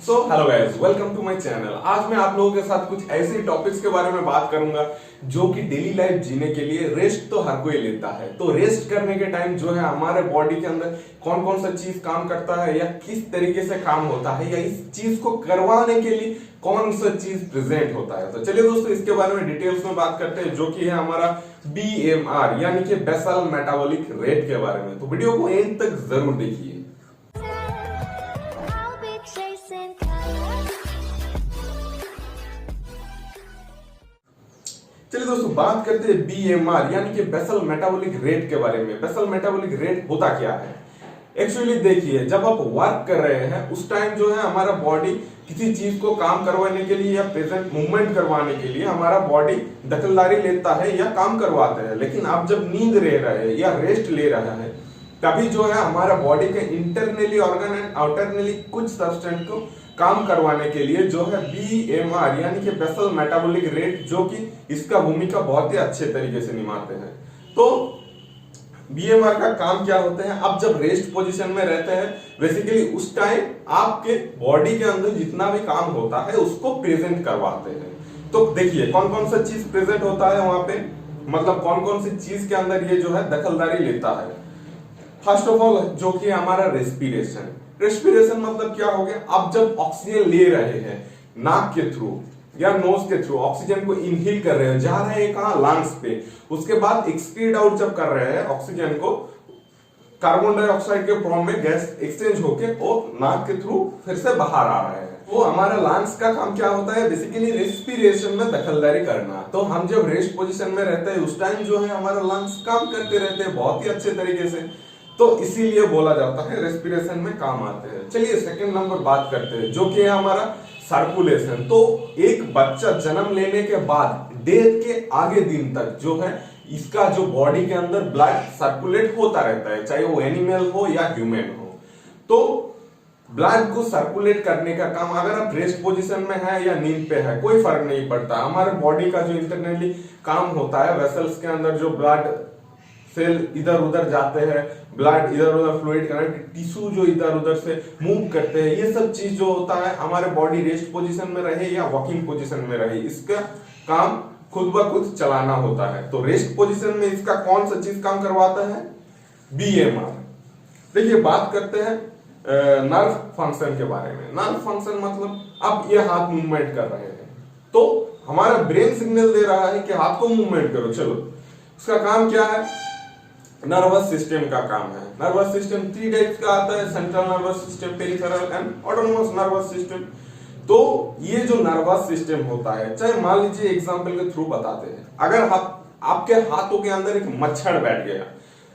Hello guys, welcome to my channel. आज मैं आप लोगों के साथ कुछ ऐसे टॉपिक्स के बारे में बात करूंगा जो कि डेली लाइफ जीने के लिए रेस्ट तो हर कोई लेता है। तो रेस्ट करने के टाइम जो है हमारे बॉडी के अंदर कौन कौन सा चीज काम करता है या किस तरीके से काम होता है या इस चीज को करवाने के लिए कौन सा चीज प्रेजेंट होता है। तो चलिए दोस्तों, इसके बारे में डिटेल्स में बात करते हैं, जो कि है हमारा BMR यानी कि बेसल मेटाबॉलिक रेट के बारे में। तो वीडियो को एंड तक जरूर देखिए। चलिए दोस्तों, बात करते हैं BMR यानी कि बेसल मेटाबॉलिक रेट के बारे में। बेसल मेटाबॉलिक रेट होता क्या है? एक्चुअली देखिए, जब आप वर्क कर रहे हैं उस टाइम जो है हमारा बॉडी किसी चीज को काम करवाने के लिए या प्रेजेंट मूवमेंट करवाने के लिए हमारा बॉडी दखलदारी लेता है या काम करवाता है। लेकिन आप जब नींद ले रहे हैं या रेस्ट ले रहा है तभी जो है हमारा बॉडी के इंटरनली ऑर्गन एंड आउटरनली कुछ सब्सटेंस को काम करवाने के लिए जो है BMR यानी कि बेसल मेटाबॉलिक रेट, जो कि इसका भूमिका बहुत ही अच्छे तरीके से निभाते हैं। तो BMR का काम क्या होते हैं? आप जब रेस्ट पोजीशन में रहते हैं बेसिकली उस टाइम आपके बॉडी के अंदर जितना भी काम होता है उसको प्रेजेंट करवाते हैं। तो देखिए कौन कौन सा चीज प्रेजेंट होता है वहां पे, मतलब कौन कौन सी चीज के अंदर ये जो है दखलदारी लेता है। फर्स्ट ऑफ ऑल जो कि हमारा रेस्पिरेशन। रेस्पिरेशन मतलब क्या हो गया? आप जब ऑक्सीजन ले रहे हैं नाक के थ्रू या नोज के थ्रू ऑक्सीजन को इनहेल कर रहे हैं, जा रहे हैं कहां? लंग्स पे। उसके बाद एक्सक्रीट आउट जब कर रहे हैं ऑक्सीजन को, कार्बन डाइऑक्साइड के फॉर्म में गैस एक्सचेंज होके वो नाक के थ्रू फिर से बाहर आ रहे हैं। वो हमारा लंग्स का काम क्या होता है? बेसिकली रेस्पिरेशन में दखलदारी करना। तो हम जब रेस्ट पोजीशन में रहते हैं उस टाइम जो है हमारा लंग्स काम करते रहते हैं बहुत ही अच्छे तरीके से, तो इसीलिए बोला जाता है रेस्पिरेशन में काम आते हैं। चलिए सेकंड नंबर बात करते हैं, जो कि है हमारा सर्कुलेशन। तो एक बच्चा जन्म लेने के बाद डेथ के आगे दिन तक जो है इसका जो बॉडी के अंदर ब्लड सर्कुलेट होता रहता है, चाहे वो एनिमल हो या ह्यूमन हो। तो ब्लड को सर्कुलेट करने का काम, अगर आप रेस्ट पोजीशन में है या नींद पे है कोई फर्क नहीं पड़ता। हमारे बॉडी का जो इंटरनली काम होता है, वेसल्स के अंदर जो ब्लड सेल इधर उधर जाते हैं, ब्लड इधर उधर फ्लूइड करंट, टिश्यू जो इधर उधर से मूव करते हैं, ये सब चीज जो होता है हमारे बॉडी रेस्ट पोजीशन में रहे या वॉकिंग पोजीशन में रहे, इसका काम खुद ब खुद चलाना होता है। तो रेस्ट पोजीशन में इसका कौन सा चीज काम करवाता है? BMR। देखिए बात करते हैं नर्व फंक्शन के बारे में। नर्व फंक्शन मतलब अब ये हाथ मूवमेंट कर रहे हैं तो हमारा ब्रेन सिग्नल दे रहा है कि हाथ को मूवमेंट करो, चलो। उसका काम क्या है? नर्वस सिस्टम का काम है। नर्वस सिस्टम 3 टाइप्स का आता है, central nervous system, peripheral and autonomous nervous system. तो ये जो नर्वस सिस्टम होता है, चाहे मान लीजिए एग्जांपल के थ्रू बताते हैं, अगर आपके हाथों के अंदर एक मच्छर बैठ गया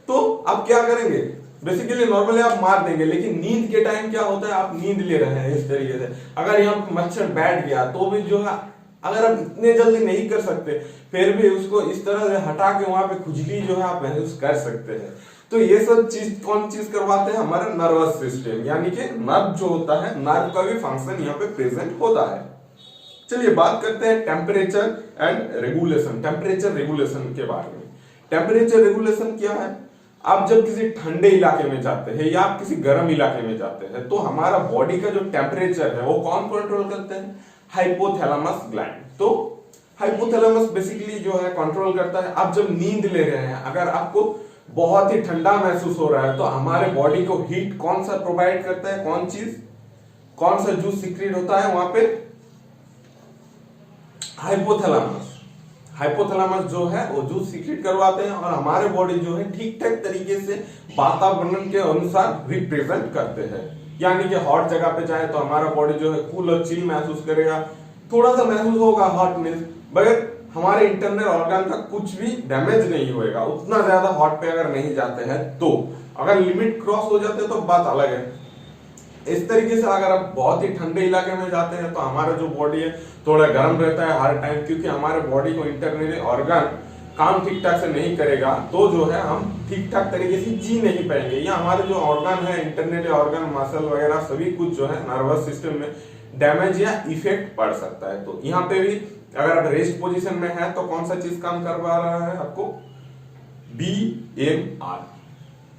तो आप क्या करेंगे? बेसिकली नॉर्मली आप मार देंगे, लेकिन नींद के टाइम क्या होता है? आप नींद ले रहे हैं इस तरीके से, अगर यहाँ पे मच्छर बैठ गया तो भी जो है अगर आप इतने जल्दी नहीं कर सकते फिर भी उसको इस तरह से हटा के वहां पे खुजली जो है आप महसूस कर सकते हैं। तो ये सब चीज कौन चीज करवाते हैं? हमारा नर्वस सिस्टम, यानी कि नर्व जो होता है, नर्व का भी फंक्शन यहाँ पे प्रेजेंट होता है। चलिए बात करते हैं temperature and regulation. Temperature regulation के बारे में। टेम्परेचर रेगुलेशन क्या है? आप जब किसी ठंडे इलाके में जाते हैं या आप किसी गर्म इलाके में जाते हैं तो हमारा बॉडी का जो टेम्परेचर है वो कौन कंट्रोल करते हैं? Hypothalamus gland. तो हाइपोथैलेमस बेसिकली जो है कंट्रोल करता है। आप जब नींद ले रहे हैं, अगर आपको बहुत ही ठंडा महसूस हो रहा है तो हमारे बॉडी को हीट कौन सा प्रोवाइड करता है? कौन चीज, कौन सा जूस सीक्रेट होता है वहां पे? हाइपोथैलेमस। हाइपोथैलेमस जो है वो जूस सीक्रेट करवाते हैं और हमारे बॉडी जो है ठीक ठाक तरीके से वातावरण के अनुसार रिप्रेजेंट करते हैं। यानी कि हॉट जगह पे जाए तो हमारा बॉडी जो है कूल और चिल महसूस करेगा, थोड़ा सा महसूस होगा हॉटनेस, बट हमारे इंटरनल ऑर्गन का कुछ भी डैमेज नहीं होएगा। उतना ज्यादा हॉट पे अगर नहीं जाते हैं तो, अगर लिमिट क्रॉस हो जाते हैं तो बात अलग है। इस तरीके से अगर आप बहुत ही ठंडे इलाके में जाते हैं तो हमारा जो बॉडी है थोड़ा गर्म रहता है हर टाइम, क्योंकि हमारे बॉडी को इंटरनली ऑर्गन काम ठीक ठाक से नहीं करेगा तो जो है हम ठीक ठाक तरीके से जी नहीं पाएंगे, या हमारे जो ऑर्गन है इंटरनल ऑर्गन मसल वगैरह सभी कुछ जो है नर्वस सिस्टम में डैमेज या इफेक्ट पड़ सकता है। तो यहाँ पे भी अगर आप रेस्ट पोजीशन में है तो कौन सा चीज काम करवा रहा है आपको? BMR।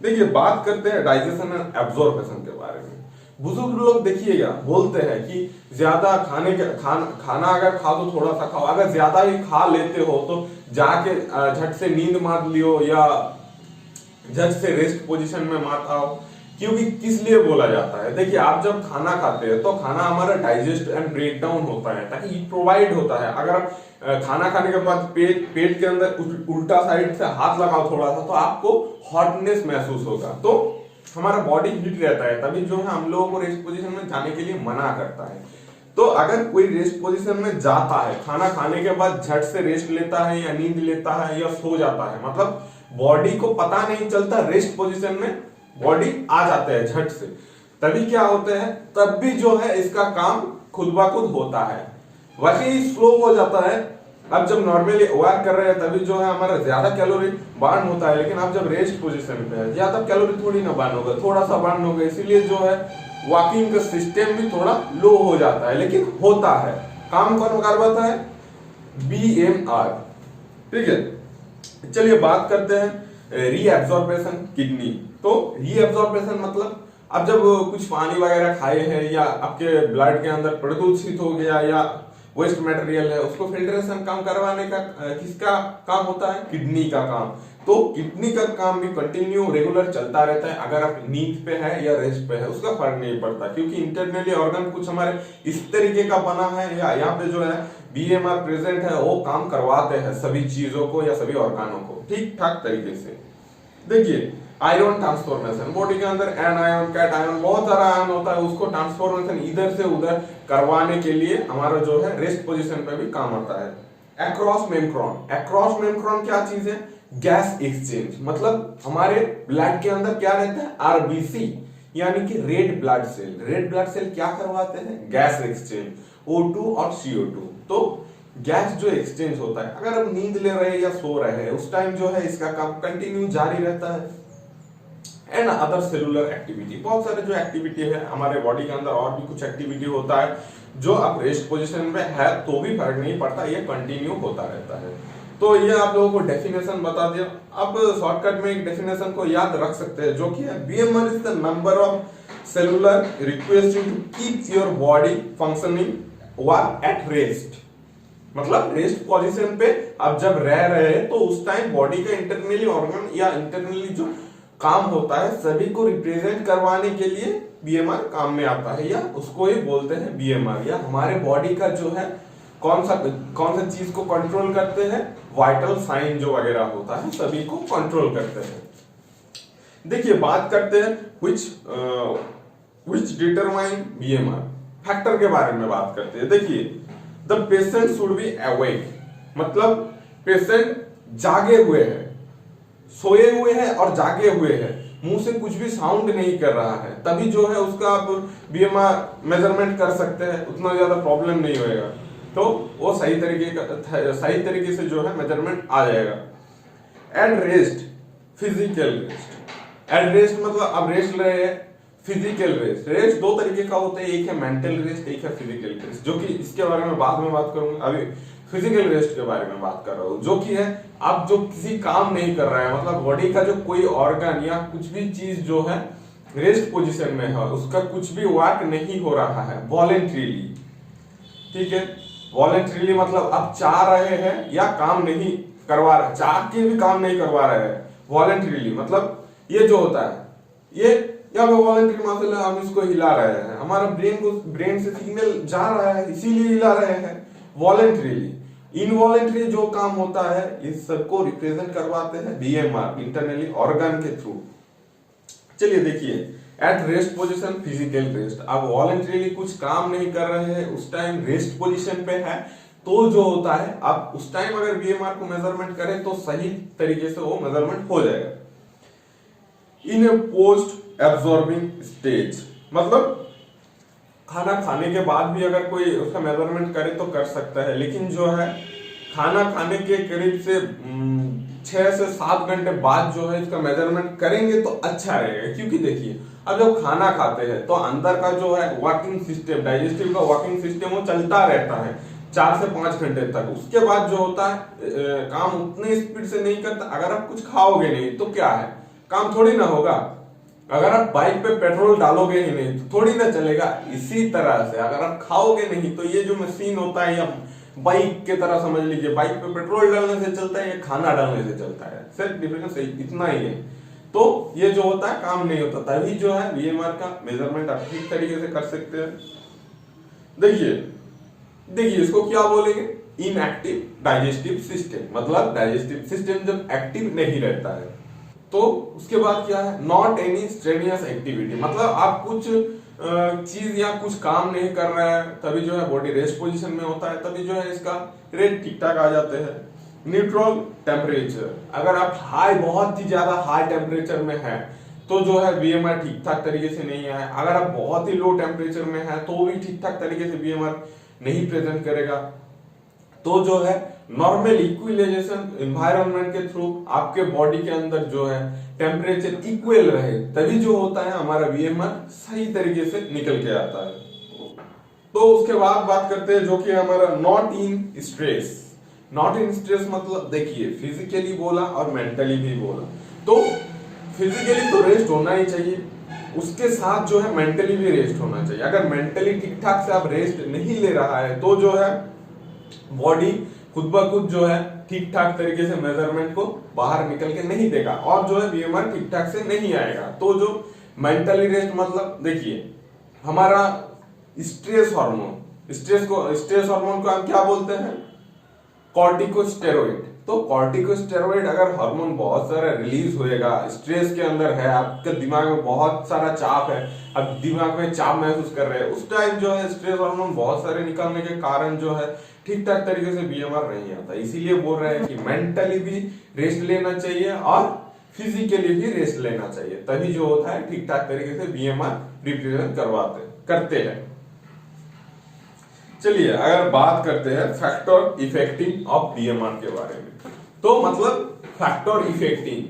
देखिए बात करते हैं डाइजेशन एंड एब्जॉर्प्शन के बारे में। बुजुर्ग लोग देखिएगा बोलते हैं कि ज्यादा खाना अगर खाओ तो थोड़ा सा खाओ, अगर ज्यादा ही खा लेते हो तो जाके झट से नींद मार लियो या झट से रेस्ट पोजीशन में मत आओ। क्योंकि किस लिए बोला जाता है, देखिए आप जब खाना खाते हैं तो खाना हमारा डाइजेस्ट एंड ब्रेक डाउन होता है ताकि प्रोवाइड होता है। अगर आप खाना खाने के बाद पेट के अंदर उल्टा साइड से हाथ लगाओ थोड़ा सा तो आपको हॉटनेस महसूस होगा, तो हमारा बॉडी हीट रहता है, तभी जो है हम लोगों को रेस्ट पोजीशन में जाने के लिए मना करता है। तो अगर कोई रेस्ट पोजीशन में जाता है, खाना खाने के बाद झट से रेस्ट लेता है या नींद लेता है या सो जाता है, मतलब बॉडी को पता नहीं चलता, रेस्ट पोजीशन में बॉडी आ जाते हैं झट से, तभी क्या होते हैं, तब भी जो है इसका काम खुद ब खुद होता है, वही स्लो हो जाता है। अब जब नॉर्मली वर्क कर रहे हैं तभी जो है हमारा ज्यादा कैलोरी बर्न होता है, लेकिन आप जब रेस्ट पोजीशन पे है ज्यादा कैलोरी थोड़ी ना बर्न होगा, थोड़ा सा बर्न होगा, इसीलिए जो है वॉकिंग का सिस्टम भी थोड़ा लो हो जाता है, लेकिन होता है। काम कौन करवाता है, बीएमआर। ठीक है, चलिए बात करते हैं रीएब्जॉर्प्शन किडनी। तो रीएब्जॉर्प्शन मतलब अब जब कुछ पानी वगैरह खाए हैं या आपके ब्लड के अंदर प्रदूषित हो गया या वेस्ट मटेरियल है, उसको फिल्ट्रेशन काम करवाने का किसका काम होता है, किडनी का काम। तो किडनी का काम भी कंटिन्यू रेगुलर चलता रहता है, अगर आप नींद पे है या रेस्ट पे है उसका फर्क नहीं पड़ता, क्योंकि इंटरनली ऑर्गन कुछ हमारे इस तरीके का बना है या यहाँ पे जो है बीएमआर प्रेजेंट है, वो काम करवाते हैं सभी चीजों को या सभी ऑर्गनों को ठीक ठाक तरीके से। देखिए आयरन ट्रांसफॉर्मेशन, बॉडी के अंदर एन आयन, कैट आयन, बहुत सारा आयन होता है, उसको ट्रांसफॉर्मेशन इधर से उधर करवाने के लिए हमारा जो है रेस्ट पोजीशन पे भी काम आता है। अक्रॉस मेम्ब्रेन, अक्रॉस मेम्ब्रेन क्या चीज है, गैस एक्सचेंज, मतलब हमारे ब्लड के अंदर क्या रहता है, आरबीसी यानी कि red blood cell. Red blood cell क्या करवाते हैं, गैस एक्सचेंज, O2 और CO2। तो गैस जो एक्सचेंज होता है, अगर हम नींद ले रहे हैं या सो रहे हैं उस टाइम जो है इसका काम कंटिन्यू जारी रहता है। एंड अदर सेलुलर एक्टिविटी, बहुत सारे जो एक्टिविटी है हमारे बॉडी के अंदर, और भी कुछ एक्टिविटी होता है जो आप रेस्ट पोजीशन में है तो भी फर्क नहीं पड़ता, ये कंटिन्यू होता रहता है। तो ये आप लोगों को डेफिनेशन बता दिया। अब शॉर्टकट में एक डेफिनेशन को याद रख सकते हैं जो कि है BMR is the number of cellular request to keep your body functioning while at rest. मतलब रेस्ट पोजीशन पे आप जब रह रहे हैं तो उस टाइम बॉडी का इंटरनली ऑर्गन या इंटरनली जो काम होता है सभी को रिप्रेजेंट करवाने के लिए बीएमआर काम में आता है, या उसको ही बोलते हैं बीएमआर। या हमारे बॉडी का जो है कौन सा चीज को कंट्रोल करते हैं, वाइटल साइन जो वगैरह होता है सभी को कंट्रोल करते हैं। देखिए बात करते हैं व्हिच डिटरमाइन बीएमआर फैक्टर के बारे में बात करते हैं। देखिए the patient should be awake, मतलब पेशेंट जागे हुए हैं, सोए हुए हैं और जागे हुए हैं, मुंह से कुछ भी साउंड नहीं कर रहा है, तभी जो है उसका आप बीएमआर मेजरमेंट कर सकते हैं, उतना ज्यादा प्रॉब्लम नहीं होएगा, तो वो सही तरीके से जो है मेजरमेंट आ जाएगा। And rest, physical rest. And rest मतलब अब रेस्ट ले रहे हैं, फिजिकल रेस्ट। रेस्ट दो तरीके का होता है, एक है मेंटल रेस्ट, एक है फिजिकल रेस्ट, जो कि इसके बारे में बाद में बात करूंगा। अभी फिजिकल रेस्ट के बारे में बात कर रहा हूं, जो कि है आप जो किसी काम नहीं कर रहे हैं, मतलब बॉडी का जो कोई ऑर्गन या कुछ भी चीज जो है रेस्ट पोजीशन में है, उसका कुछ भी वर्क नहीं हो रहा है वॉलेंट्रीली। ठीक है, वॉलेंट्रीली मतलब आप चाह रहे हैं या काम नहीं करवा रहे, चाह के भी काम नहीं करवा रहे हैं, वॉलेंट्रीली मतलब ये जो होता है, ये या वॉलेंट्री मसल है, हम इसको हिला रहे हैं, हमारा ब्रेन से सिग्नल जा रहा है इसीलिए हिला रहे हैं वॉलेंट्रीली। इनवॉलेंट्री जो काम होता है इस सबको रिप्रेजेंट करवाते हैं बीएमआर इंटरनली ऑर्गन के थ्रू। चलिए देखिए at rest position physical rest, आप वॉलेंट्रीली कुछ काम नहीं कर रहे हैं, उस टाइम रेस्ट पोजीशन पे है, तो जो होता है आप उस टाइम अगर बीएमआर को मेजरमेंट करें तो सही तरीके से वो मेजरमेंट हो जाएगा। इन ए पोस्ट एब्जॉर्बिंग स्टेज, मतलब खाना खाने के बाद भी अगर कोई उसका मेजरमेंट करे तो कर सकता है, लेकिन जो है खाना खाने के करीब से 6 से 7 घंटे बाद जो है इसका मेजरमेंट करेंगे तो अच्छा रहेगा। क्योंकि देखिए अब जब खाना खाते हैं तो अंदर का जो है वर्किंग सिस्टम, डाइजेस्टिव का वर्किंग सिस्टम वो चलता रहता है 4 से 5 घंटे तक। उसके बाद जो होता है काम उतने स्पीड से नहीं करता, अगर आप कुछ खाओगे नहीं तो क्या है, काम थोड़ी ना होगा, अगर आप बाइक पे पेट्रोल डालोगे ही नहीं तो थोड़ी ना चलेगा। इसी तरह से अगर आप खाओगे नहीं तो ये जो मशीन होता है या बाइक के तरह समझ लीजिए, बाइक पे पेट्रोल डालने से चलता है या खाना डालने से चलता है, सिर्फ डिफरेंस इतना ही है। तो ये जो होता है काम नहीं होता, तभी जो है वीएमआर का मेजरमेंट आप ठीक तरीके से कर सकते हैं। देखिए इसको क्या बोलेंगे, इनएक्टिव डाइजेस्टिव सिस्टम, मतलब डाइजेस्टिव सिस्टम जब एक्टिव नहीं रहता है। तो उसके बाद क्या है, नॉट एनी स्ट्रेनियस एक्टिविटी, मतलब आप कुछ चीज या कुछ काम नहीं कर रहे हैं तभी जो है बॉडी रेस्ट पोजीशन में होता है, तभी जो है इसका रेट ठीक ठाक आ जाते हैं। न्यूट्रल टेम्परेचर, अगर आप बहुत ही ज्यादा हाई टेम्परेचर में है तो जो है वीएमआर ठीक ठाक तरीके से नहीं आए। अगर आप बहुत ही लो टेम्परेचर में है तो भी ठीक ठाक तरीके से वीएमआर नहीं प्रेजेंट करेगा। तो जो है नॉर्मल इक्विलाइजेशन एनवायरनमेंट के थ्रू आपके बॉडी के अंदर जो है टेम्परेचर इक्वल रहे, तभी जो होता है हमारा वीएमआर सही तरीके से निकल के आता है। तो उसके बाद बात करते हैं जो कि हमारा not in stress. Not in stress मतलब देखिए फिजिकली बोला और मेंटली भी बोला। तो फिजिकली तो रेस्ट होना ही चाहिए, उसके साथ जो है मेंटली भी रेस्ट होना चाहिए। अगर मेंटली ठीक ठाक से आप रेस्ट नहीं ले रहा है तो जो है बॉडी खुद ब खुद जो है ठीक ठाक तरीके से मेजरमेंट को बाहर निकल के नहीं देगा और जो है वीएमआर ठीक ठाक से नहीं आएगा। तो जो मेंटली रेस्ट मतलब देखिए हमारा स्ट्रेस हार्मोन, स्ट्रेस हार्मोन को हम क्या बोलते हैं, कॉर्टिकोस्टेरॉइड। तो कॉर्टिकोस्टेरॉइड अगर हार्मोन बहुत सारा रिलीज होएगा, स्ट्रेस के अंदर है, आपके दिमाग में बहुत सारा चाप है, अब दिमाग में चाप महसूस कर रहे हैं, उस टाइम जो है स्ट्रेस हार्मोन बहुत सारे निकलने के कारण जो है ठीक ठाक तरीके से वीएमआर नहीं आता। इसीलिए बोल रहे हैं कि मेंटली भी रेस्ट लेना चाहिए और फिजिकली भी रेस्ट लेना चाहिए, तभी जो होता है ठीक ठाक तरीके से वीएमआर रिप्रेजेंट करते हैं। चलिए अगर बात करते हैं फैक्टर इफेक्टिंग ऑफ वीएमआर के बारे में, तो मतलब फैक्टर इफेक्टिंग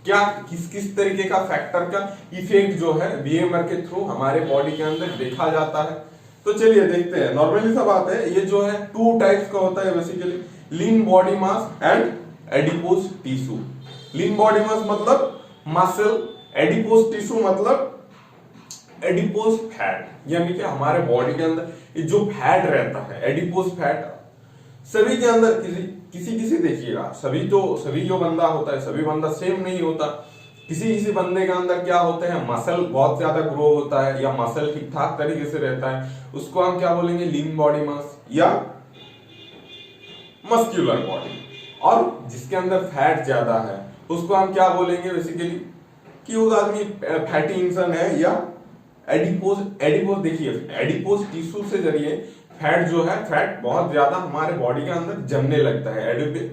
क्या, किस तरीके का फैक्टर का इफेक्ट जो है वीएमआर के थ्रू हमारे बॉडी के अंदर देखा जाता है। तो चलिए देखते हैं। नॉर्मली सा बात है, ये जो है 2 टाइप्स का होता है basically, lean body mass and adipose tissue. Lean body mass मतलब मसल, एडिपोज टिश्यू मतलब एडिपोज फैट, यानी कि हमारे बॉडी के अंदर जो फैट रहता है, एडिपोज फैट सभी के अंदर किसी देखिएगा, सभी जो बंदा होता है, सभी बंदा सेम नहीं होता। किसी बंदे के अंदर क्या होते हैं, मसल बहुत ज्यादा ग्रो होता है या मसल ठीक ठाक तरीके से रहता है, उसको हम क्या बोलेंगे, लीन बॉडी मास या मस्क्यूलर बॉडी। और जिसके अंदर फैट ज्यादा है उसको हम क्या बोलेंगे बेसिकली, कि वो आदमी फैटी इंसान है या एडिपोज। देखिए एडिपोज टिश्यू से जरिए फैट जो है, फैट बहुत ज्यादा हमारे बॉडी के अंदर जमने लगता है,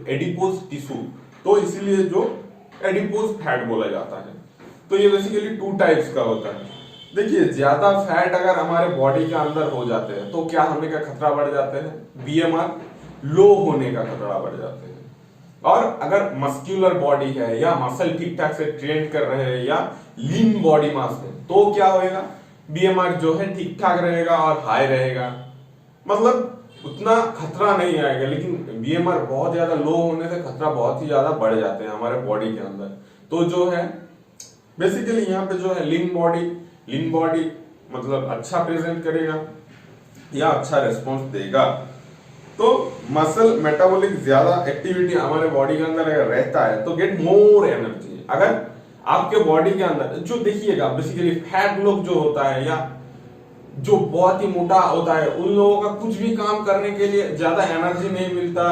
एडिपोज टिश्यू, तो इसीलिए जो एडिपोज फैट बोला जाता है। तो ये बेसिकली 2 टाइप्स का होता है। देखिए ज्यादा फैट अगर हमारे बॉडी के अंदर हो जाते हैं तो क्या होने का खतरा बढ़ जाते हैं, वीएमआर लो होने का खतरा बढ़ जाते हैं। और अगर मस्क्यूलर बॉडी है या मसल ठीक ठाक से ट्रेन कर रहे हैं या लीन बॉडी मास है तो क्या होएगा, बीएमआर जो है ठीक ठाक रहेगा और हाई रहेगा, मतलब उतना खतरा नहीं आएगा। लेकिन बीएमआर बहुत ज्यादा लो होने से खतरा बहुत ही ज्यादा बढ़ जाते हैं हमारे बॉडी के अंदर। तो जो है बेसिकली यहाँ पे जो है लीन बॉडी मतलब अच्छा प्रेजेंट करेगा या अच्छा रिस्पॉन्स देगा। तो मसल मेटाबॉलिक ज्यादा एक्टिविटी हमारे बॉडी के अंदर अगर रहता है तो गेट मोर एनर्जी। अगर आपके बॉडी के अंदर जो देखिएगा बेसिकली फैट लोग जो होता है या जो बहुत ही मोटा होता है, उन लोगों का कुछ भी काम करने के लिए ज्यादा एनर्जी नहीं मिलता,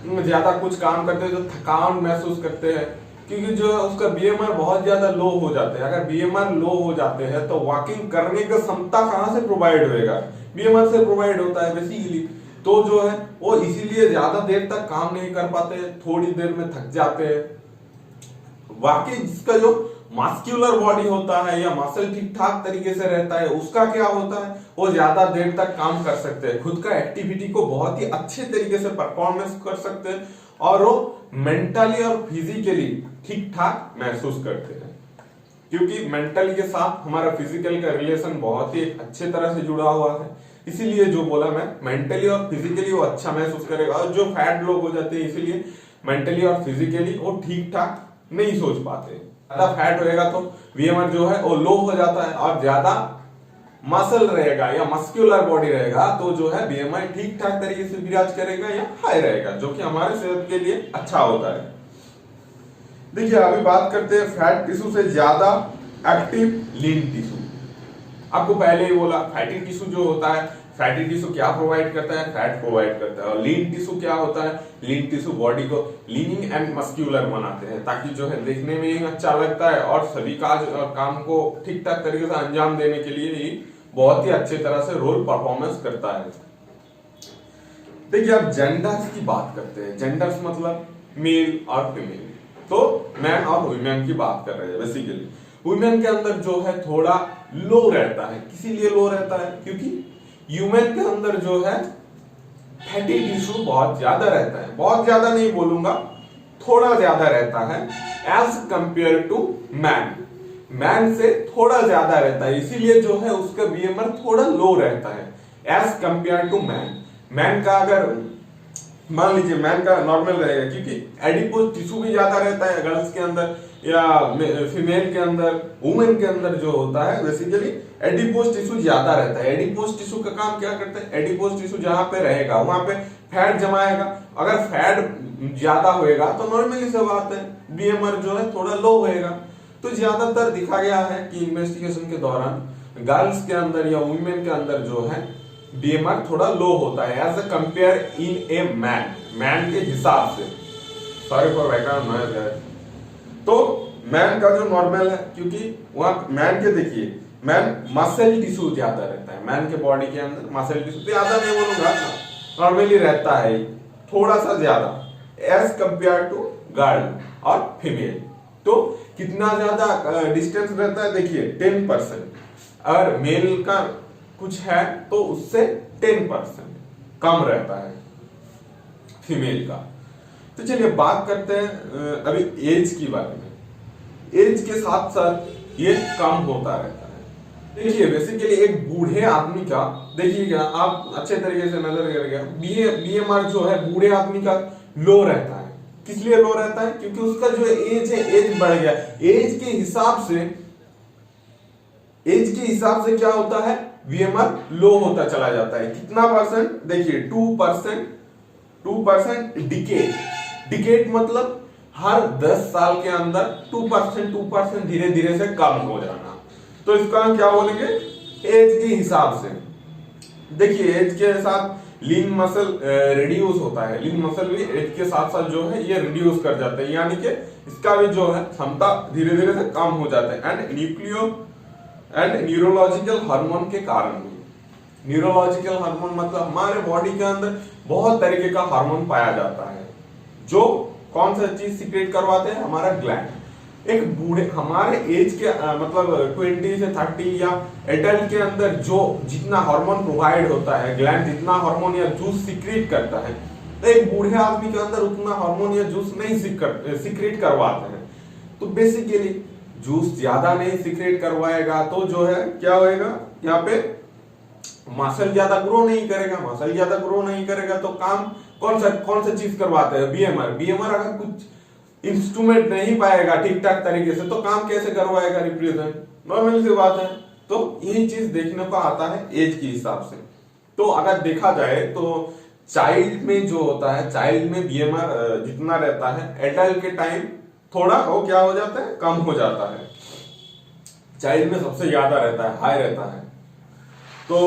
ज्यादा कुछ काम करते हैं तो थकान महसूस करते हैं, क्योंकि जो उसका बीएमआर बहुत ज्यादा लो हो जाते हैं। अगर बीएमआर लो हो जाते हैं तो वॉकिंग करने की क्षमता कहां से प्रोवाइड होएगा, बीएमआर से प्रोवाइड होता है बेसिकली। तो जो है वो इसीलिए ज्यादा देर तक काम नहीं कर पाते, थोड़ी देर में थक जाते हैं। बाकी जिसका जो मस्क्यूलर बॉडी होता है या मसल ठीक ठाक तरीके से रहता है, उसका क्या होता है, वो ज्यादा देर तक काम कर सकते हैं, खुद का एक्टिविटी को बहुत ही अच्छे तरीके से परफॉर्मेंस कर सकते हैं और वो मेंटली और फिजिकली ठीक ठाक महसूस करते हैं। क्योंकि मेंटली के साथ हमारा फिजिकल का रिलेशन बहुत ही अच्छे तरह से जुड़ा हुआ है, इसीलिए जो बोला मैं मेंटली और फिजिकली वो अच्छा महसूस करेगा। और जो फैट लोग हो जाते हैं इसीलिए मेंटली और फिजिकली वो ठीक ठाक नहीं सोच पाते। ज्यादा फैट होएगा तो बीएमआर जो है वो लो हो जाता है, और ज्यादा मसल रहेगा या मस्कुलर बॉडी रहेगा तो जो है बीएमआई ठीक ठाक तरीके से विराज करेगा या हाई रहेगा, जो कि हमारे सेहत के लिए अच्छा होता है। देखिए अभी बात करते हैं फैट टिश्यू से ज्यादा एक्टिव लीन टिश्यू। आपको पहले ही बोला फैटी टिश्यू जो होता है, फैटी टिश्यू क्या प्रोवाइड करता है, फैट प्रोवाइड करता है। और लीन टिश्यू क्या होता है, लीन टिश्यू बॉडी को लीनिंग एंड मस्क्यूलर बनाते हैं, ताकि जो है देखने में ही अच्छा लगता है और सभी काज और काम को ठीक ठाक तरीके से अंजाम देने के लिए ही बहुत ही अच्छे तरह से रोल परफॉर्मेंस करता है। देखिए अब जेंडर्स की बात करते हैं। जेंडर्स मतलब मेल और फीमेल, तो मैन और वुमेन की बात कर रहे हैं। बेसिकली वुमेन के अंदर जो है थोड़ा लो रहता है, किसीलिए लो रहता है क्योंकि ह्यूमन के अंदर जो है फैटी टिश्यू बहुत ज्यादा रहता है, बहुत ज्यादा नहीं बोलूंगा, थोड़ा ज्यादा रहता है as compare to man. Man से थोड़ा ज्यादा रहता है, इसीलिए जो है उसका बीएमआर थोड़ा लो रहता है as compare to man. Man का अगर मान लीजिए मैन का नॉर्मल रहेगा, क्योंकि एडिपोज टिश्यू भी ज्यादा रहता है गर्ल्स के अंदर या फीमेल के अंदर, वुमेन के अंदर जो होता है बेसिकली एडिपोज टिश्यू ज्यादा रहता है। एडिपोज टिश्यू का काम क्या करता है, एडिपोज टिश्यू जहां पे रहेगा वहां पे फैट जमाएगा। अगर फैट ज्यादा होएगा तो नॉर्मली सब बात है बीएमआर जो है थोड़ा लो होएगा। तो ज्यादातर दिखा गया है कि इन्वेस्टिगेशन के दौरान गर्ल्स के अंदर या वुमेन के अंदर जो है बीएमआर थोड़ा लो होता है as a compare in a man, man के हिसाब से। Sorry for background noise. तो मैन का जो नॉर्मल है, क्योंकि वहां मैन के देखिए मैन मसल टिश्यू ज्यादा रहता है, मैन के बॉडी के अंदर मसल टिश्यू ज्यादा नहीं बोलूंगा, नॉर्मली रहता है थोड़ा सा ज्यादा एज कंपेयर टू गर्ल और फीमेल। तो कितना ज्यादा डिस्टेंस रहता है, देखिए 10%। अगर मेल का कुछ है तो उससे 10% कम रहता है फीमेल का। तो चलिए बात करते हैं अभी एज की बारे में। एज के साथ साथ ये कम होता रहता है। देखिए बेसिकली एक बूढ़े आदमी का देखिएगा आप अच्छे तरीके से नजर करेगा, बीएमआर जो है बूढ़े आदमी का लो रहता है। किस लिए लो रहता है, क्योंकि उसका जो एज है एज बढ़ गया। एज के हिसाब से क्या होता है, बीएमआर लो होता चला जाता है। कितना परसेंट, देखिए 2% डिकेड मतलब हर 10 साल के अंदर 2% धीरे धीरे से कम हो जाना। तो इसका हम क्या बोलेंगे, एज के हिसाब से। देखिए एज के साथ लीन मसल रिड्यूस होता है, लीन मसल भी एज के साथ साथ जो है ये रिड्यूस कर जाते हैं, यानी कि इसका भी जो है क्षमता धीरे धीरे से कम हो जाता है। एंड न्यूरोलॉजिकल हार्मोन के कारण भी। न्यूरोलॉजिकल हार्मोन मतलब हमारे बॉडी के अंदर बहुत तरीके का हार्मोन पाया जाता है जो कौन सा चीज सीक्रेट करवाते हैं, हमारा ग्लैंड। एक बूढ़े हमारे एज के मतलब 20 से 30 या एडल्ट के अंदर जो जितना हार्मोन प्रोवाइड होता है, ग्लैंड जितना हार्मोन या जूस सीक्रेट करता है, तो एक बूढ़े आदमी के अंदर उतना हार्मोन या जूस नहीं सीक्रेट करवाते हैं। तो बेसिकली जूस ज्यादा नहीं सीक्रेट करवाएगा तो जो है क्या होएगा, यहाँ पे मसल ज्यादा ग्रो नहीं करेगा। मसल ज्यादा ग्रो नहीं करेगा तो काम कौन सा चीज करवाते हैं, बीएमआर अगर कुछ इंस्ट्रूमेंट नहीं पाएगा ठीक ठाक तरीके से तो काम कैसे करवाएगा रिप्रेजेंट, नॉर्मल सी बात है। तो यही चीज देखने को आता है एज के हिसाब से। तो अगर देखा जाए तो चाइल्ड में जो होता है, चाइल्ड में बीएमआर जितना रहता है एडल्ट के टाइम थोड़ा वो क्या हो जाता है, कम हो जाता है। चाइल्ड में सबसे ज्यादा रहता है, हाई रहता है। तो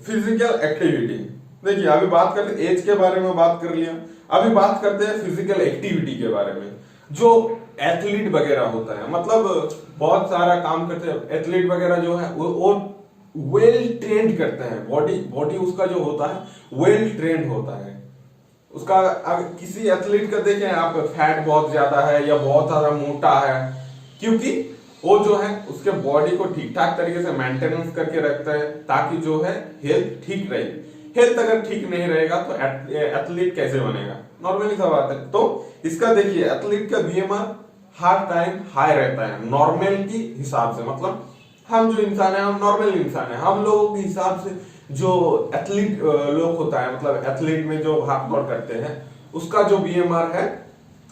फिजिकल एक्टिविटी, देखिए अभी बात करते एज के बारे में बात कर लिया, अभी बात करते हैं फिजिकल एक्टिविटी के बारे में। जो एथलीट वगैरह होता है, मतलब बहुत सारा काम करते हैं एथलीट वगैरह जो है वो वेल ट्रेंड करते हैं, बॉडी उसका जो होता है वेल ट्रेंड होता है उसका। अब किसी एथलीट का देखें आप, फैट बहुत ज्यादा है या बहुत ज्यादा मोटा है, क्योंकि वो जो है उसके बॉडी को ठीक ठाक तरीके से मेंटेनेंस करके रखता है ताकि जो है हेल्थ ठीक रहे। हेल्थ अगर ठीक नहीं रहेगा तो एथलीट कैसे बनेगा, नॉर्मली सब बात है। तो इसका देखिए एथलीट का बीएमआर हर टाइम हाई रहता है नॉर्मल के हिसाब से, मतलब हम जो इंसान है हम नॉर्मल इंसान है, हम लोगों के हिसाब से जो एथलीट लोग होता है, मतलब एथलीट में जो भाग दौड़ करते हैं उसका जो बीएमआर है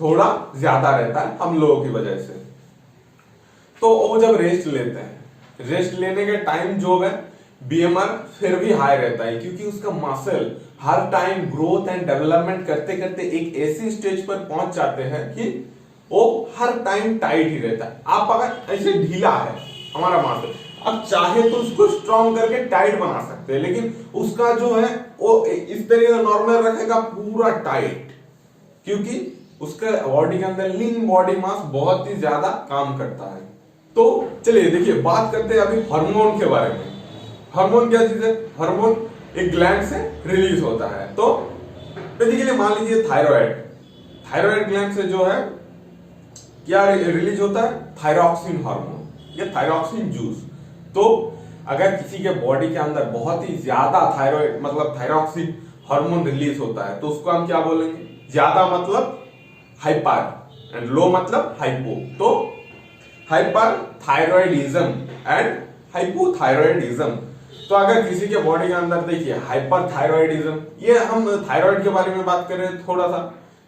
थोड़ा ज्यादा रहता है हम लोगों की वजह से। तो वो जब रेस्ट लेते हैं, रेस्ट लेने के टाइम जो है बीएमआर फिर भी हाई रहता है, क्योंकि उसका muscle her time growth and development करते करते एक ऐसी स्टेज पर पहुंच जाते हैं कि वो हर टाइम टाइट ही रहता है। आप अगर ऐसे ढीला है हमारा मसल, अब चाहे तो उसको स्ट्रॉन्ग करके टाइट बना सकते हैं, लेकिन उसका जो है वो इस तरीके से नॉर्मल रखेगा पूरा टाइट, क्योंकि उसका बॉडी के अंदर लीन बॉडी मास बहुत ही ज्यादा काम करता है। तो चलिए देखिए बात करते हैं अभी हार्मोन के बारे में। हार्मोन क्या चीज है? हार्मोन एक ग्लैंड से रिलीज होता है। तो बेसिकली मान लीजिए थायराइड ग्लैंड से जो है क्या रिलीज होता है? थायरॉक्सिन हार्मोन या थायरॉक्सिन जूस। तो अगर किसी के बॉडी के अंदर बहुत ही ज्यादा थायराइड मतलब थायरॉक्सिन हार्मोन रिलीज होता है तो उसको हम क्या बोलेंगे? ज्यादा मतलब हाइपर एंड लो मतलब हाइपो। तो हाइपर थायरॉइडिज्म एंड हाइपोथायरॉइडिज्म। तो अगर किसी के बॉडी के अंदर देखिए हाइपर थायरॉइडिज्म, ये हम थायराइड के बारे में बात कर रहे हैं थोड़ा सा,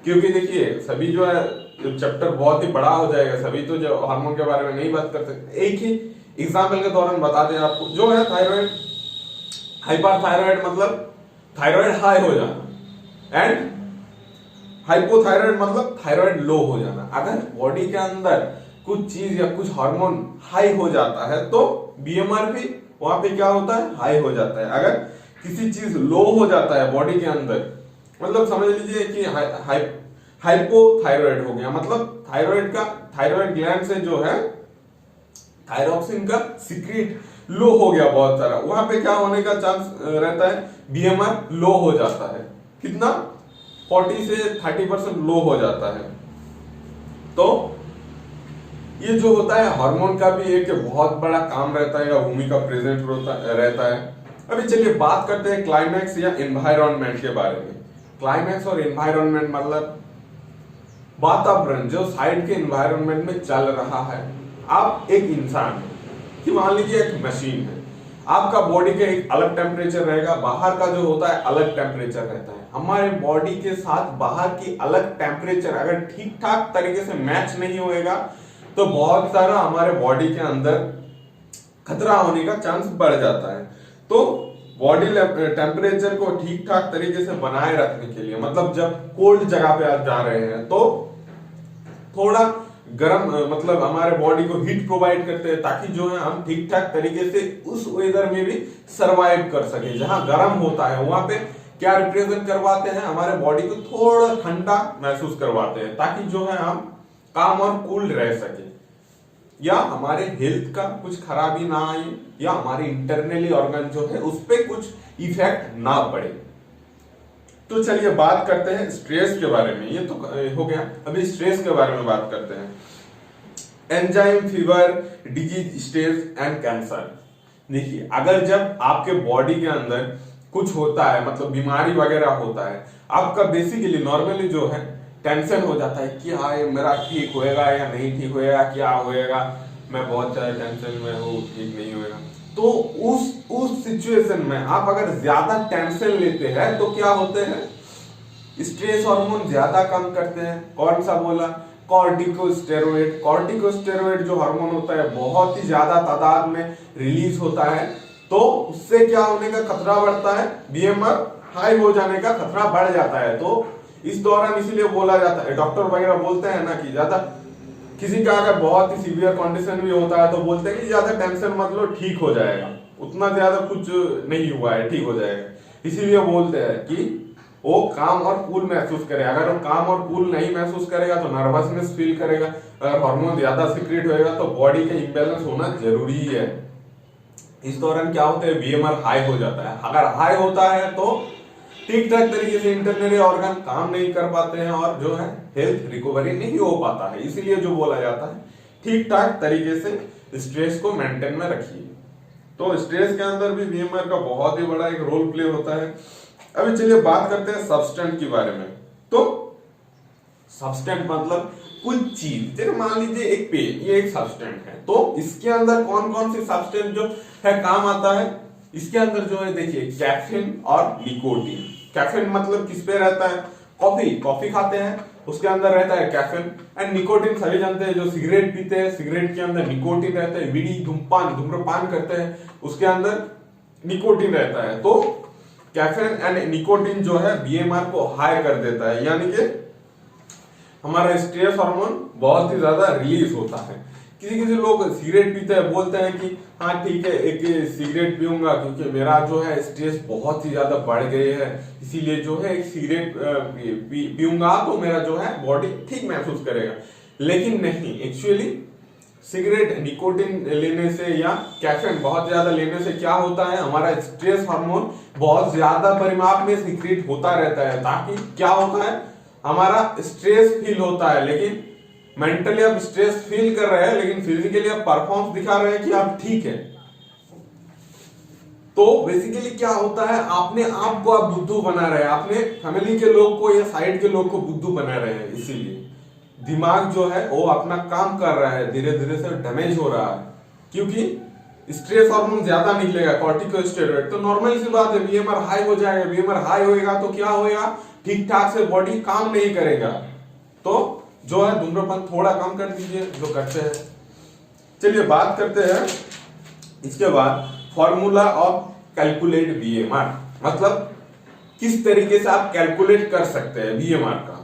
क्योंकि देखिए सभी जो है चैप्टर बहुत ही बड़ा हो जाएगा, सभी तो जो हार्मोन के बारे में नहीं बात कर सकते। एक ही एग्जाम्पल के दौरान बता दें आपको, जो है थायराइड हाइपर थायरॉइड मतलब थायराइड हाई हो जाना एंड हाइपोथायरॉइड मतलब थायराइड लो हो जाना। अगर बॉडी के अंदर कुछ चीज या कुछ हार्मोन हाई हो जाता है तो बीएमआर भी वहां पे क्या होता है? हाई हो जाता है। अगर किसी चीज लो हो जाता है बॉडी के अंदर, मतलब समझ लीजिए कि हाइपोथायरॉइड हो गया, मतलब थायराइड ग्लैंड से जो है थायरॉक्सिन का सीक्रेट लो हो गया बहुत सारा, वहां पे क्या होने का चांस रहता है? बीएमआर लो हो जाता है। कितना? 40 से 30% लो हो जाता है। तो ये जो होता है हार्मोन का भी एक बहुत बड़ा काम रहता है या भूमिका प्रेजेंट रहता है। अभी चलिए बात करते हैं क्लाइमैक्स या एनवायरनमेंट के बारे में। क्लाइमैक्स और एनवायरनमेंट मतलब वातावरण जो साइड के एनवायरनमेंट में चल रहा है। आप एक इंसान है कि मान लीजिए एक मशीन है, आपका बॉडी का एक अलग टेम्परेचर रहेगा, बाहर का जो होता है अलग टेम्परेचर रहता है। हमारे बॉडी के साथ बाहर की अलग टेम्परेचर अगर ठीक ठाक तरीके से मैच नहीं होएगा तो बहुत सारा हमारे बॉडी के अंदर खतरा होने का चांस बढ़ जाता है। तो बॉडी टेम्परेचर को ठीक ठाक तरीके से बनाए रखने के लिए, मतलब जब कोल्ड जगह पे आप जा रहे हैं तो थोड़ा गर्म मतलब हमारे बॉडी को हीट प्रोवाइड करते हैं, ताकि जो है हम ठीक ठाक तरीके से उस वेदर में भी सरवाइव कर सके। जहां गर्म होता है वहां पे क्या रिप्रेजेंट करवाते हैं? हमारे बॉडी को थोड़ा ठंडा महसूस करवाते हैं, ताकि जो है हम काम और कूल रह सके, या हमारे हेल्थ का कुछ खराबी ना आए, या हमारे इंटरनली ऑर्गन जो है उस पर कुछ इफेक्ट ना पड़े। तो चलिए बात करते हैं स्ट्रेस के बारे में। ये तो हो गया, अभी स्ट्रेस के बारे में बात करते हैं। Enzyme, fever, disease stage and cancer. देखिए अगर जब आपके बॉडी के अंदर कुछ होता है, मतलब बीमारी वगैरह होता है, आपका बेसिकली नॉर्मली जो है टेंशन हो जाता है कि हाय मेरा ठीक होएगा या नहीं ठीक होएगा, क्या होएगा, मैं बहुत ज्यादा टेंशन में हूँ, ठीक नहीं होएगा। तो उस सिचुएशन में आप अगर ज्यादा टेंशन लेते हैं तो क्या होते हैं? स्ट्रेस हार्मोन ज्यादा कम करते हैं। कौन सा बोला? कॉर्टिकोस्टेरॉइड। कॉर्टिकोस्टेरॉइड जो हार्मोन होता है बहुत ही ज्यादा तादाद में रिलीज होता है, तो उससे क्या होने का खतरा बढ़ता है? बीएमआर हाई हो जाने का खतरा बढ़ जाता है। तो इस दौरान इसीलिए बोला जाता है, डॉक्टर वगैरह बोलते हैं ना कि ज्यादा किसी का अगर बहुत ही सीवियर कंडीशन भी होता है तो बोलते हैं कि ज्यादा टेंशन मत लो, ठीक हो जाएगा, उतना ज्यादा कुछ नहीं हुआ है, ठीक हो जाएगा। इसीलिए बोलते हैं कि वो काम और कूल महसूस करे। अगर वो काम और कूल नहीं महसूस करेगा तो नर्वसनेस फील करेगा। अगर हार्मोन ज्यादा सीक्रेट होएगा तो बॉडी का इंबैलेंस होना जरूरी है। इस दौरान क्या होता है? बीएमआर हाई हो जाता है। अगर हाई होता है तो ठीक ठाक तरीके से इंटरनली ऑर्गन काम नहीं कर पाते हैं और जो है हेल्थ रिकवरी नहीं हो पाता है। इसीलिए जो बोला जाता है ठीक ठाक तरीके से स्ट्रेस को मेंटेन में रखिए। तो स्ट्रेस के अंदर भी बीएमआर का बहुत ही बड़ा एक रोल प्ले होता है। अभी चलिए बात करते हैं सब्सटेंस के बारे में। तो सब्सटेंस मतलब कुछ चीज, जैसे मान लीजिए एक पेन, ये एक सब्सटेंस है, तो इसके अंदर कौन कौन सी सब्सटेंस जो है काम आता है? इसके अंदर जो है देखिए कैफीन और निकोटीन। कैफीन मतलब किस पे रहता है? कॉफी खाते हैं, उसके अंदर रहता है कैफीन। एंड निकोटिन सभी जानते हैं, जो सिगरेट पीते हैं सिगरेट के अंदर निकोटिन रहता है, बीड़ी धूम्रपान करते हैं उसके अंदर निकोटिन रहता है। तो कैफीन एंड निकोटिन जो है बीएमआर को हाई कर देता है, यानी कि हमारा स्ट्रेस हार्मोन बहुत ही ज्यादा रिलीज होता है। किसी लोग सिगरेट पीते हैं, बोलते हैं कि हाँ ठीक है एक सिगरेट पीऊंगा क्योंकि मेरा जो है स्ट्रेस बहुत ही ज्यादा बढ़ गई है, इसीलिए जो है एक सिगरेट पीऊंगा तो मेरा जो है बॉडी ठीक महसूस करेगा। लेकिन नहीं, एक्चुअली सिगरेट निकोटिन लेने से या कैफीन बहुत ज्यादा लेने से क्या होता है, हमारा स्ट्रेस हार्मोन बहुत ज्यादा परिमाप में सीक्रेट होता रहता है, ताकि क्या होता है हमारा स्ट्रेस फील होता है। लेकिन मेंटली आप स्ट्रेस फील कर रहे हैं, लेकिन फिजिकली आप परफॉर्मेंस दिखा रहे हैं कि आप ठीक है। तो बेसिकली क्या होता है, आपने आप को आप बुद्धू बना रहे हैं, आपने फैमिली के लोग को या साइड के लोग को बुद्धू बना रहे हैं। इसीलिए दिमाग जो है वो अपना काम कर रहा है, धीरे धीरे से डैमेज हो रहा है, क्योंकि स्ट्रेस हार्मोन ज्यादा निकलेगा, कॉर्टिकोस्टेरॉइड। तो नॉर्मल सी बात है, बीएमआर हाई हो जाएगा। बीएमआर हाई होएगा तो क्या होएगा, ठीक ठाक से बॉडी काम नहीं करेगा। तो जो है धूम्रपान थोड़ा कम कर दीजिए जो करते हैं। चलिए बात करते हैं इसके बाद फॉर्मूला ऑफ कैलकुलेट बीएमआर, मतलब किस तरीके से आप कैलकुलेट कर सकते हैं बीएमआर का।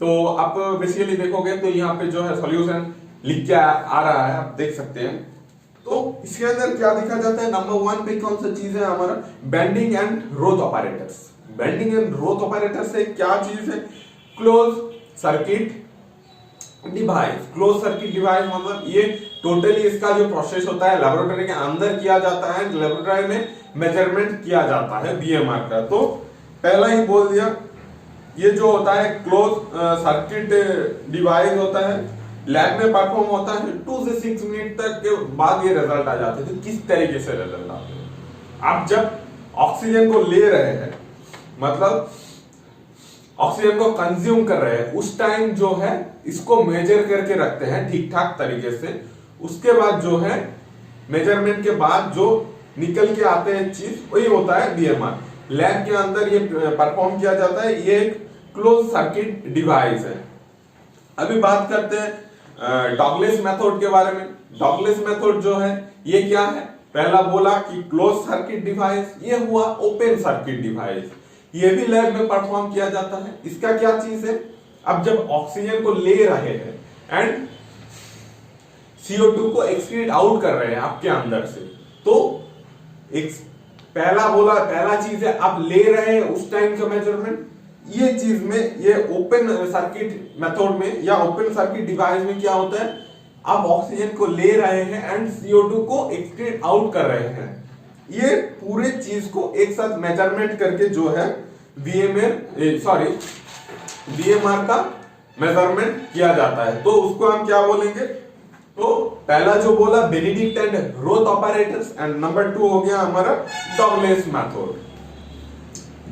तो आप बेसिकली देखोगे तो यहाँ पे जो है सॉल्यूशन लिख के आ रहा है, आप देख सकते हैं। तो इसके अंदर क्या दिखा जाता है, नंबर 1 पे कौन सा चीज है हमारा, bending and Roth operators. Bending and Roth operators से क्या चीज है, close circuit device. Close circuit device मतलब ये टोटली इसका जो प्रोसेस होता है लेबोरेटरी के अंदर किया जाता है, लेबोरेटरी में मेजरमेंट किया जाता है बीएमआर का। तो पहला ही बोल दिया, ये जो होता है क्लोज सर्किट डिवाइस होता है, लैब में परफॉर्म होता है, 2 से 6 मिनट तक के बाद ये रिजल्ट आ जाते हैं। तो किस तरीके से रिजल्ट आते हैं, आप जब ऑक्सीजन को ले रहे हैं, मतलब ऑक्सीजन को कंज्यूम कर रहे हैं, उस टाइम जो है इसको मेजर करके रखते हैं ठीक ठाक तरीके से। उसके बाद जो है मेजरमेंट के बाद जो निकल के आते हैं चीज, वही होता है बीएमआर। लैब के अंदर ये परफॉर्म किया जाता है, ये एक क्लोज सर्किट डिवाइस है। अभी बात करते हैं डॉगलेस मेथड के बारे में। डॉगलेस मेथड जो है ये क्या है, पहला बोला कि क्लोज सर्किट डिवाइस, ये हुआ ओपन सर्किट डिवाइस। ये भी लैब में परफॉर्म किया जाता है। इसका क्या चीज है, अब जब ऑक्सीजन को ले रहे हैं एंड CO2 को एक्सक्रीट आउट कर रहे हैं आपके अंदर से, तो एक पहला चीज है आप ले रहे हैं उस टाइम का मेजरमेंट। ये चीज में, ये ओपन सर्किट मेथड में या ओपन सर्किट डिवाइस में क्या होता है, आप ऑक्सीजन को ले रहे हैं एंड CO2 को एक्सक्रीट आउट कर रहे हैं। ये पूरे चीज को एक साथ मेजरमेंट करके जो है बीएमआर का मेजरमेंट किया जाता है। तो उसको हम क्या बोलेंगे, तो पहला जो बोला Benedict and Roth operators, and number 2 हो गया हमारा डॉगलेस मेथड।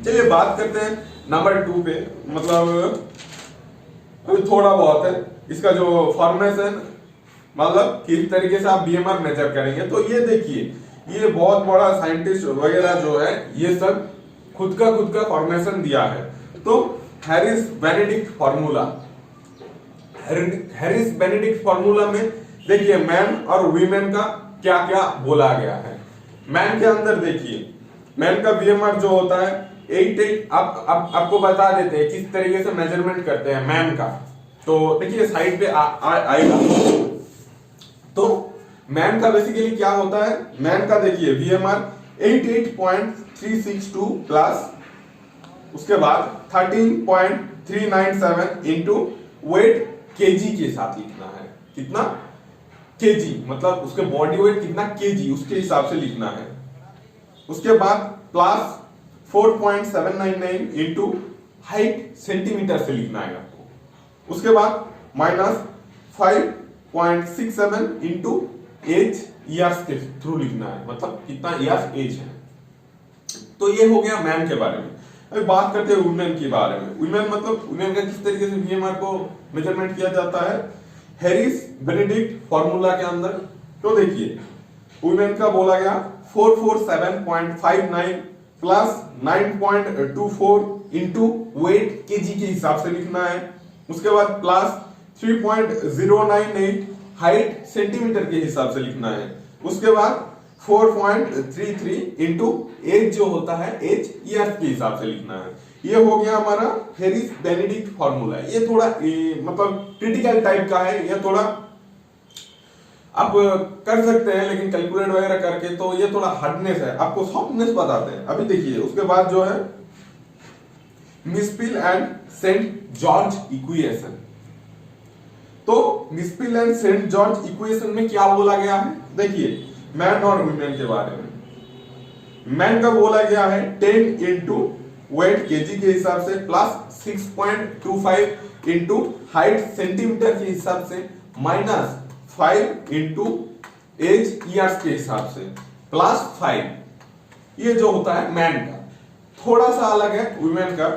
चलिए बात करते हैं नंबर 2 पे, मतलब अभी थोड़ा बहुत है इसका जो फॉर्मेशन, मतलब किस तरीके से आप बीएमआर मेजर करेंगे। तो ये देखिए, ये बहुत बड़ा साइंटिस्ट वगैरह जो है ये सब खुद का फॉर्मेशन दिया है। तो Harris Benedict formula, Harris Benedict formula में देखिए मैन और वीमेन का क्या क्या बोला गया है। मैन के अंदर देखिए, मैन का बीएमआर जो होता है 88, आपको बता देते हैं किस तरीके से मेजरमेंट करते हैं मैन का। तो देखिए साइड पे आएगा। तो मैन का बेसिकली क्या होता है, मैन का देखिए बीएमआर 88.362 प्लस उसके बाद 13.397 इंटू वेट केजी के साथ लिखना है। कितना केजी, मतलब उसके बॉडी वेट कितना केजी, उसके हिसाब से लिखना है। उसके बाद प्लस 4.799 इंटू हाइट सेंटीमीटर से लिखना है आपको। उसके बाद माइनस 5.67 इंटू एज ईयर्स के थ्रू लिखना है, मतलब कितना ईयर्स एज है। तो ये हो गया मैन के बारे में। अभी बात करते हैं वुमेन के बारे में। वुमेन मतलब वुमेन का किस तरीके से बीएमआर को मेजरमेंट किया जाता है हैरिस बेनेडिक्ट फार्मूला के अंदर। तो देखिए वुमेन का बोला गया 447.59 प्लस 9.24 इंटू वेट केजी के हिसाब से लिखना है। उसके बाद प्लस 3.098 हाइट सेंटीमीटर के हिसाब से लिखना है। उसके बाद 4.33 इंटू एज जो होता है एज ईयर्स के हिसाब से लिखना है। ये हो गया हमारा हेरिस बेनेडिक्ट फॉर्मूला। ये थोड़ा मतलब क्रिटिकल टाइप का है, ये थोड़ा आप कर सकते हैं लेकिन कैलकुलेट वगैरह करके, तो ये थोड़ा हार्डनेस है, आपको सॉफ्टनेस बताते हैं। अभी देखिए उसके बाद जो है मिसपिल एंड सेंट जॉर्ज इक्वेशन। तो मिसपिल एंड सेंट जॉर्ज इक्वेशन में क्या बोला गया है, देखिए मैन और वुमेन के बारे में। मैन का बोला गया है 10 इंटू वेट केजी के हिसाब से प्लस 6.25 इंटू हाइट सेंटीमीटर के हिसाब से माइनस 5 इंटू एज ईयर्स के हिसाब से प्लस 5। ये जो होता है मैन का। थोड़ा सा अलग है वुमेन का,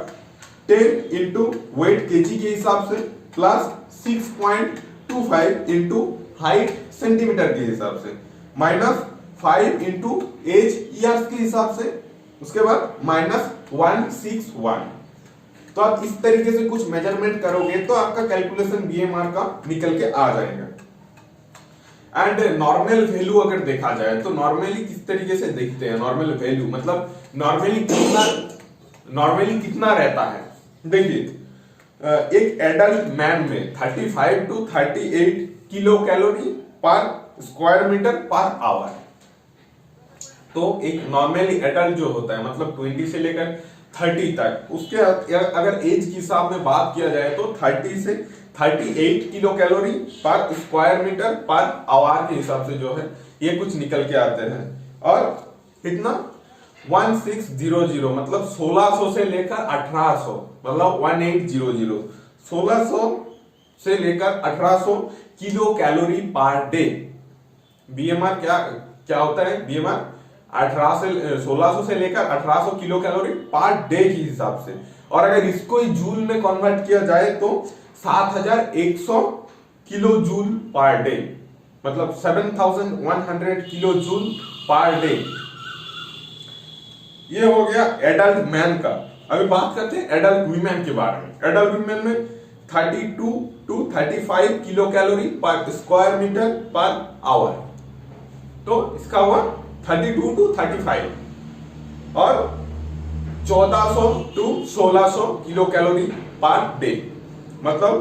10 इंटू वेट केजी के हिसाब से प्लस 6.25 इंटू हाइट सेंटीमीटर के हिसाब से माइनस 5 इंटू एज ईयर्स के हिसाब से, उसके बाद माइनस 161। तो आप इस तरीके से कुछ मेजरमेंट करोगे तो आपका कैलकुलेशन बीएमआर का निकल के आ जाएगा। एंड नॉर्मल वैल्यू अगर देखा जाए तो नॉर्मली किस तरीके से देखते हैं, नॉर्मल वैल्यू मतलब नॉर्मली कितना रहता है। देखिए एक एडल्ट मैन में 35 to 38 kilo calorie per square metre per hour. तो एक नॉर्मली एडल्ट जो होता है मतलब 20 से लेकर 30 तक, उसके अगर एज के हिसाब में बात किया जाए तो 30 से 38 kilo calorie per square metre per our के हिसाब से जो है ये कुछ निकल के आते हैं। और कितना 1600 मतलब 1600 से लेकर 1800 मतलब 1800 1600 से लेकर 1800 kilo calorie per day. BMR क्या होता है, बीएमआर 1600 से लेकर 1800 किलो कैलोरी पर डे के हिसाब से। और अगर इसको ही जूल में कन्वर्ट किया जाए तो 7100 किलो जूल पर डे मतलब 7100 किलो जूल पर डे। ये हो गया एडल्ट मैन का। अभी बात करते हैं एडल्ट वीमेन के बारे में। एडल्ट वीमेन में 32 to 35 kilo calorie per square metre per hour. तो इसका हुआ 32 टू 35 और 1400 to 1600 kilo calorie per day मतलब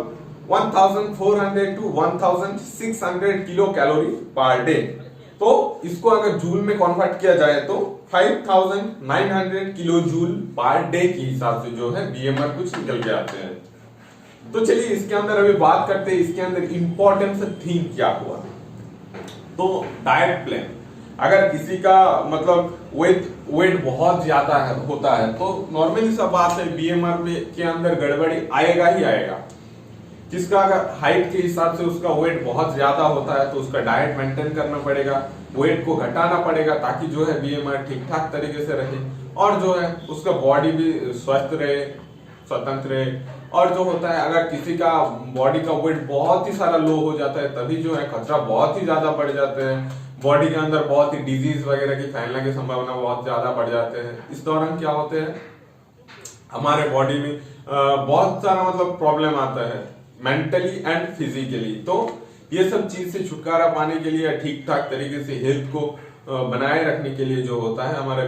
1400 to 1600 kilo calorie per day. तो इसको अगर जूल में कन्वर्ट किया जाए तो 5900 किलो जूल पर डे के हिसाब से जो है बीएमआर कुछ निकल के आते हैं। तो चलिए इसके अंदर अभी बात करते हैं इसके अंदर इंपॉर्टेंट थीम क्या हुआ। तो डाइट प्लान, अगर किसी का मतलब वेट बहुत ज्यादा होता है तो नॉर्मली सब बात है बीएमआर में के अंदर गड़बड़ी आएगा ही आएगा। किसका अगर हाइट के हिसाब से उसका वेट बहुत ज्यादा होता है तो उसका डाइट मेंटेन करना पड़ेगा, वेट को घटाना पड़ेगा ताकि जो है बीएमआर ठीक ठाक तरीके से रहे और जो है उसका बॉडी भी स्वस्थ रहे, स्वतंत्र रहे। और जो होता है अगर किसी का बॉडी का वेट बहुत ही सारा लो हो जाता है तभी जो है खतरा बहुत ही ज्यादा बढ़ जाते हैं, बॉडी के अंदर बहुत ही डिजीज वगैरह की फैलने की संभावना बहुत ज्यादा बढ़ जाते हैं। इस दौरान क्या होते हैं हमारे बॉडी में बहुत सारा मतलब प्रॉब्लम आता है मेंटली एंड फिजिकली। तो ये सब चीज से छुटकारा पाने के लिए ठीक ठाक तरीके से हेल्थ को बनाए रखने के लिए जो होता है हमारा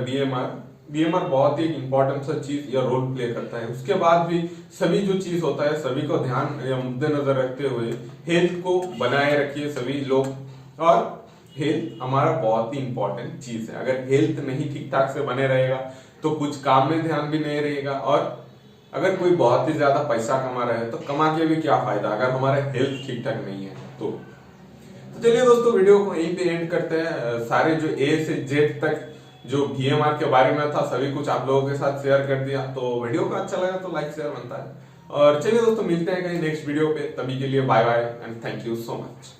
बीएमआर बहुत ही इंपॉर्टेंट सा चीज या रोल प्ले करता है। उसके बाद भी सभी जो चीज होता है सभी को ध्यान या मद्देनजर रखते हुए हेल्थ को बनाए रखिए सभी लोग। और हेल्थ हमारा बहुत ही इंपॉर्टेंट चीज है। अगर हेल्थ नहीं ठीक ठाक से बने रहेगा तो कुछ काम में ध्यान भी नहीं रहेगा। और अगर कोई बहुत ही ज्यादा पैसा कमा रहा है तो कमा के भी क्या फायदा अगर हमारा हेल्थ ठीक ठाक नहीं है। तो चलिए दोस्तों वीडियो को यहीं पे एंड करते हैं। सारे जो ए से जेड तक जो बीएमआर के बारे में था सभी कुछ आप लोगों के साथ शेयर कर दिया। तो वीडियो को अच्छा लगा तो लाइक शेयर बनता है। और चलिए दोस्तों मिलते हैं कहीं नेक्स्ट वीडियो पे, तभी के लिए bye bye and thank you so much.